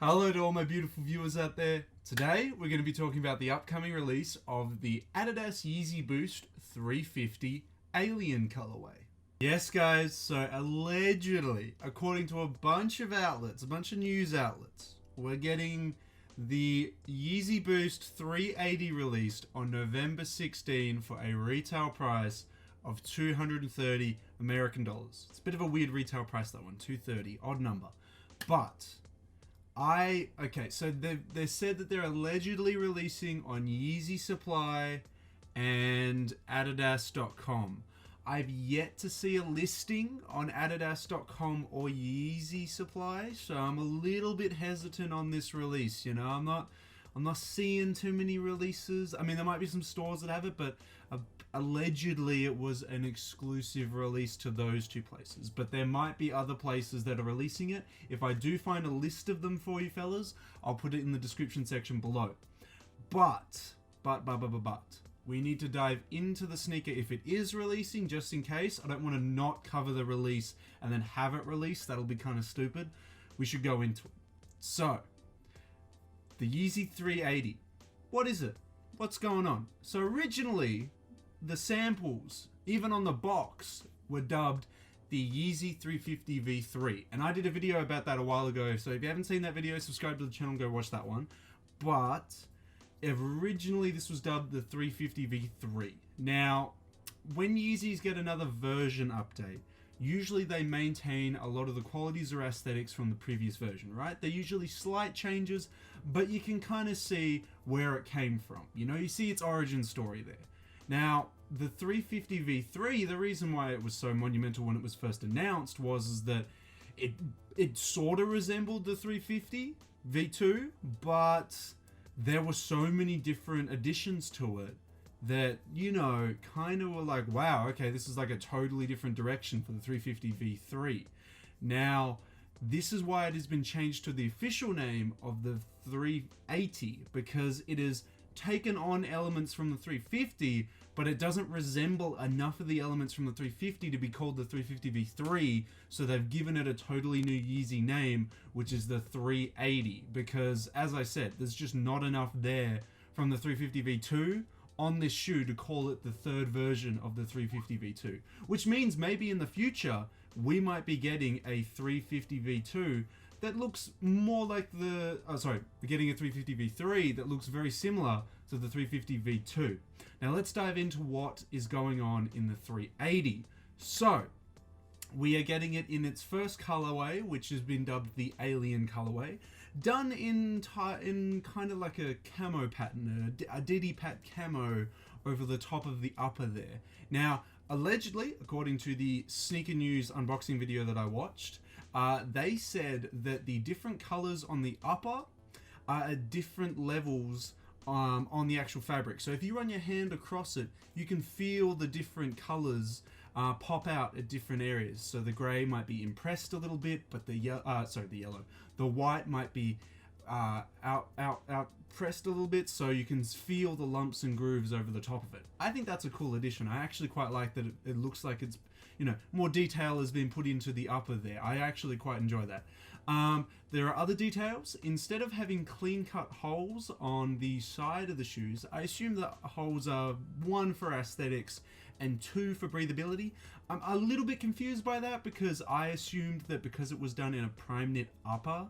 Hello to all my beautiful viewers out there. Today we're going to be talking about the upcoming release of the Adidas Yeezy Boost 350 Alien Colourway. Yes guys, so allegedly, according to a bunch of outlets, a bunch of news outlets, we're getting the Yeezy Boost 380 released on November 16 for a retail price of 230 American dollars. It's a bit of a weird retail price, that one, 230, odd number. But so they said that they're allegedly releasing on Yeezy Supply and Adidas.com. I've yet to see a listing on Adidas.com or Yeezy Supply, so I'm a little bit hesitant on this release. You know, I'm not seeing too many releases. I mean, there might be some stores that have it, but allegedly it was an exclusive release to those two places. But there might be other places that are releasing it. If I do find a list of them for you fellas, I'll put it in the description section below. But, we need to dive into the sneaker if it is releasing, just in case. I don't want to not cover the release and then have it released. That'll be kind of stupid. We should go into it. So, the Yeezy 380. What is it? What's going on? So originally, the samples, even on the box, were dubbed the Yeezy 350 V3. And I did a video about that a while ago. So if you haven't seen that video, subscribe to the channel, go watch that one. But originally this was dubbed the 350 V3. Now, when Yeezys get another version update, usually they maintain a lot of the qualities or aesthetics from the previous version, right? They're usually slight changes, but you can kind of see where it came from. You know, you see its origin story there. Now, the 350 V3, the reason why it was so monumental when it was first announced was that it sort of resembled the 350 V2, but there were so many different additions to it that, you know, kind of were like, wow, okay, this is like a totally different direction for the 350 V3. Now, this is why it has been changed to the official name of the 380, because it has taken on elements from the 350, but it doesn't resemble enough of the elements from the 350 to be called the 350 V3, so they've given it a totally new Yeezy name, which is the 380, because, as I said, there's just not enough there from the 350 V2 on this shoe to call it the third version of the 350 V2, which means maybe in the future we might be getting a 350 V2 that looks more like we're getting a 350 V3 that looks very similar to the 350 V2. Now let's dive into what is going on in the 380. So, we are getting it in its first colorway, which has been dubbed the Alien Colorway, done in kind of like a camo pattern, a Diddy Pat camo over the top of the upper there. Now, allegedly, according to the Sneaker News unboxing video that I watched, they said that the different colors on the upper are at different levels on the actual fabric. So if you run your hand across it, you can feel the different colors pop out at different areas. So the gray might be impressed a little bit, but the white might be out pressed a little bit, so you can feel the lumps and grooves over the top of it. I think that's a cool addition. I actually quite like that it looks like it's, you know, more detail has been put into the upper there. I actually quite enjoy that. There are other details. Instead of having clean cut holes on the side of the shoes, I assume the holes are 1 for aesthetics and 2 for breathability. I'm a little bit confused by that because I assumed that because it was done in a prime knit upper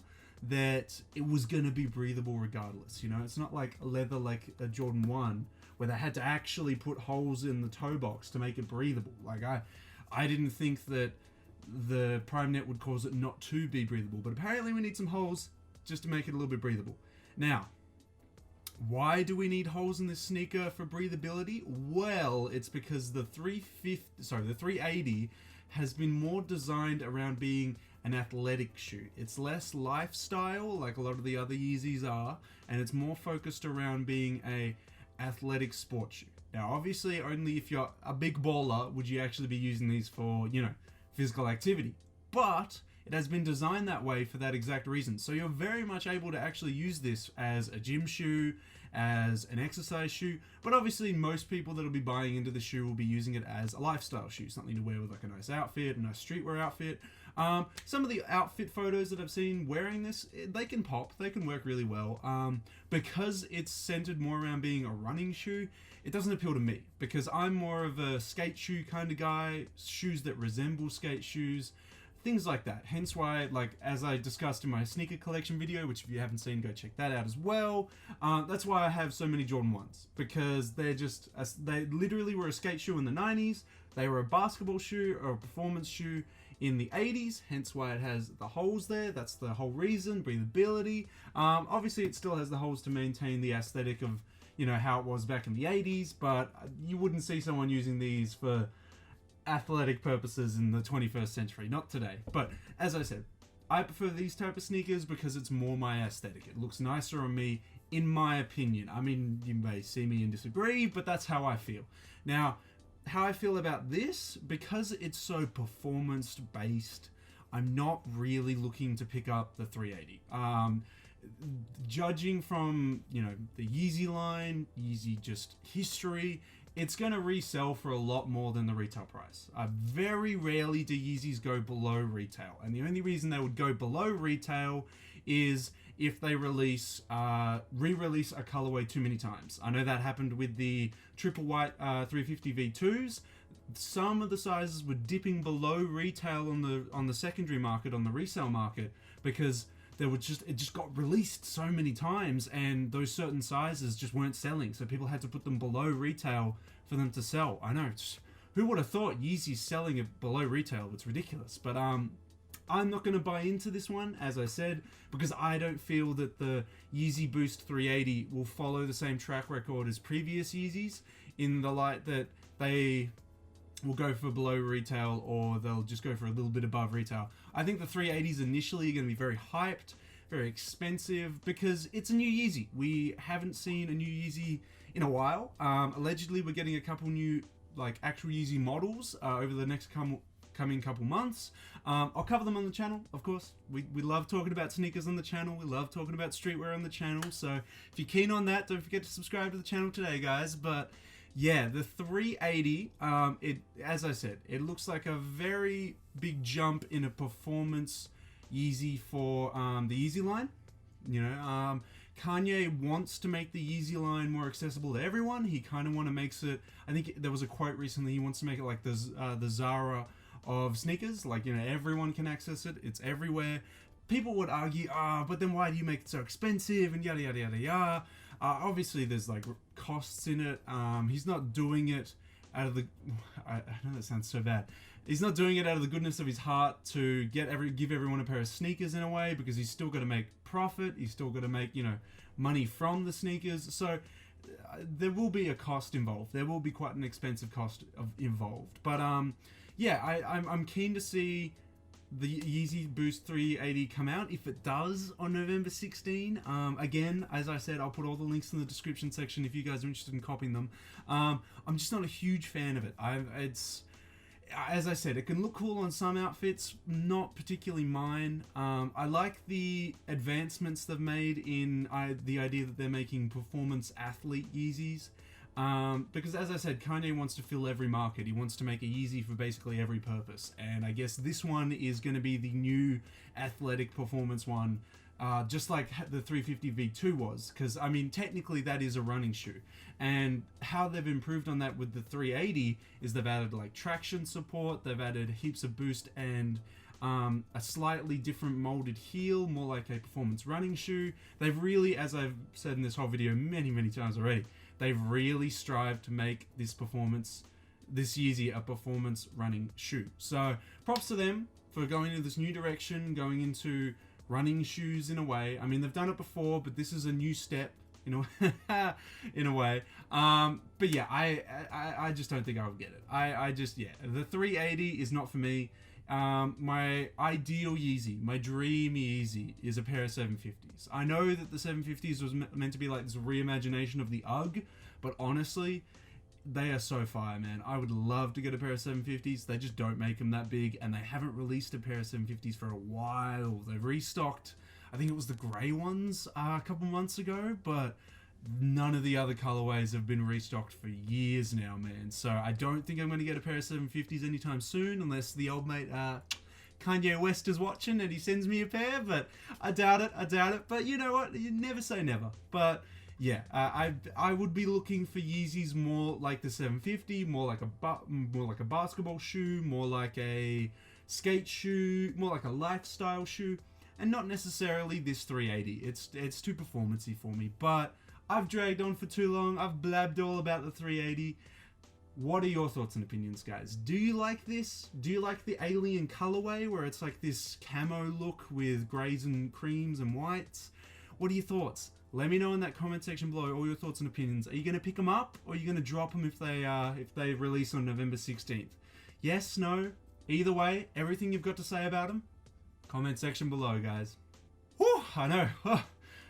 that it was going to be breathable regardless. You know, it's not like leather like a Jordan 1 where they had to actually put holes in the toe box to make it breathable. Like I didn't think that the prime net would cause it not to be breathable, but apparently we need some holes just to make it a little bit breathable. Now, why do we need holes in this sneaker for breathability? Well, it's because the 380 has been more designed around being an athletic shoe. It's less lifestyle like a lot of the other Yeezys are, and it's more focused around being a athletic sport shoe. Now, obviously, only if you're a big baller would you actually be using these for, you know, physical activity. But it has been designed that way for that exact reason. So you're very much able to actually use this as a gym shoe, as an exercise shoe, but obviously most people that'll be buying into the shoe will be using it as a lifestyle shoe, something to wear with like a nice outfit, a nice streetwear outfit. Some of the outfit photos that I've seen wearing this, they can pop, they can work really well. Because it's centered more around being a running shoe, it doesn't appeal to me because I'm more of a skate shoe kind of guy, shoes that resemble skate shoes, things like that. Hence why, like, as I discussed in my sneaker collection video, which if you haven't seen, go check that out as well. That's why I have so many Jordan 1s, because they literally were a skate shoe in the 90s. They were a basketball shoe or a performance shoe in the 80s, hence why it has the holes there. That's the whole reason, breathability. Obviously, it still has the holes to maintain the aesthetic of, you know, how it was back in the 80s, but you wouldn't see someone using these for athletic purposes in the 21st century, not today. But as I said, I prefer these type of sneakers because it's more my aesthetic. It looks nicer on me, in my opinion. I mean, you may see me and disagree, but that's how I feel. Now, how I feel about this, because it's so performance based, I'm not really looking to pick up the 380. Judging from, you know, the Yeezy line, Yeezy just history, it's going to resell for a lot more than the retail price. Very rarely do Yeezys go below retail, and the only reason they would go below retail is if they re-release a colorway too many times. I know that happened with the triple white 350 V2s. Some of the sizes were dipping below retail on the secondary market, on the resale market, because it just got released so many times, and those certain sizes just weren't selling, so people had to put them below retail for them to sell. I know, who would have thought Yeezy's selling it below retail? It's ridiculous. But I'm not going to buy into this one, as I said, because I don't feel that the Yeezy Boost 380 will follow the same track record as previous Yeezys, in the light that they will go for below retail, or they'll just go for a little bit above retail. I think the 380s initially are going to be very hyped, very expensive, because it's a new Yeezy. We haven't seen a new Yeezy in a while. Allegedly, we're getting a couple new, like, actual Yeezy models over the next coming couple months. I'll cover them on the channel, of course. We love talking about sneakers on the channel. We love talking about streetwear on the channel. So if you're keen on that, don't forget to subscribe to the channel today, guys. But yeah, the 380, as I said, it looks like a very big jump in a performance Yeezy for the Yeezy line. You know, Kanye wants to make the Yeezy line more accessible to everyone. He kind of makes it, I think there was a quote recently, he wants to make it like the Zara of sneakers. Like, you know, everyone can access it. It's everywhere. People would argue, but then why do you make it so expensive and yada, yada, yada, yada. Obviously, there's like costs in it. He's not doing it out of the... I know that sounds so bad. He's not doing it out of the goodness of his heart to give everyone a pair of sneakers in a way, because he's still got to make profit. He's still got to make, you know, money from the sneakers. So there will be a cost involved. There will be quite an expensive cost involved. But yeah, I'm keen to see the Yeezy Boost 380 come out, if it does, on November 16. Again, as I said, I'll put all the links in the description section if you guys are interested in copying them. I'm just not a huge fan of it. It's, as I said, it can look cool on some outfits, not particularly mine. I like the advancements they've made in the idea that they're making performance athlete Yeezys. Because as I said, Kanye wants to fill every market. He wants to make a Yeezy for basically every purpose. And I guess this one is going to be the new athletic performance one, just like the 350 V2 was. Because, I mean, technically that is a running shoe. And how they've improved on that with the 380 is they've added like traction support, they've added heaps of boost, and a slightly different molded heel, more like a performance running shoe. They've really, as I've said in this whole video many, many times already, they've really strived to make this Yeezy a performance running shoe. So props to them for going into this new direction, going into running shoes in a way. I mean, they've done it before, but this is a new step in a way. But yeah, I just don't think I would get it. The 380 is not for me. My ideal Yeezy, my dream Yeezy, is a pair of 750s. I know that the 750s was meant to be like this reimagination of the UGG, but honestly, they are so fire, man. I would love to get a pair of 750s. They just don't make them that big, and they haven't released a pair of 750s for a while. They've restocked, I think it was the grey ones a couple months ago, but none of the other colorways have been restocked for years now, man. So I don't think I'm going to get a pair of 750s anytime soon, unless the old mate Kanye West is watching and he sends me a pair, but I doubt it. But you know what? You never say never. But yeah, I would be looking for Yeezys more like the 750, more like a basketball shoe, more like a skate shoe, more like a lifestyle shoe, and not necessarily this 380. It's too performancey for me. But I've dragged on for too long. I've blabbed all about the 380. What are your thoughts and opinions, guys? Do you like this? Do you like the alien colorway where it's like this camo look with grays and creams and whites? What are your thoughts? Let me know in that comment section below all your thoughts and opinions. Are you going to pick them up or are you going to drop them if they release on November 16th? Yes, no, either way, everything you've got to say about them, comment section below, guys. Whew, I know. I've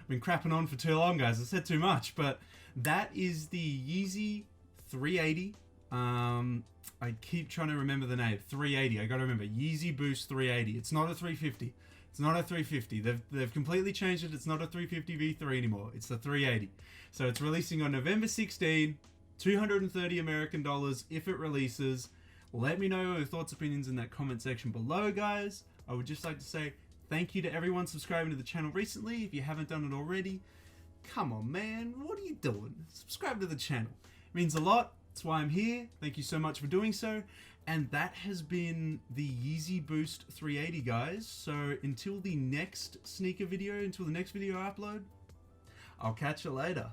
been crapping on for too long, guys. I said too much, but that is the Yeezy 380. I keep trying to remember the name. 380. I gotta remember. Yeezy Boost 380. It's not a 350. It's not a 350. They've completely changed it. It's not a 350 V3 anymore. It's the 380. So it's releasing on November 16. 230 American dollars if it releases. Let me know your thoughts, opinions in that comment section below, guys. I would just like to say thank you to everyone subscribing to the channel recently. If you haven't done it already, come on, man. What are you doing? Subscribe to the channel. It means a lot. That's why I'm here. Thank you so much for doing so. And that has been the Yeezy Boost 380, guys. So until the next sneaker video, until the next video I upload, I'll catch you later.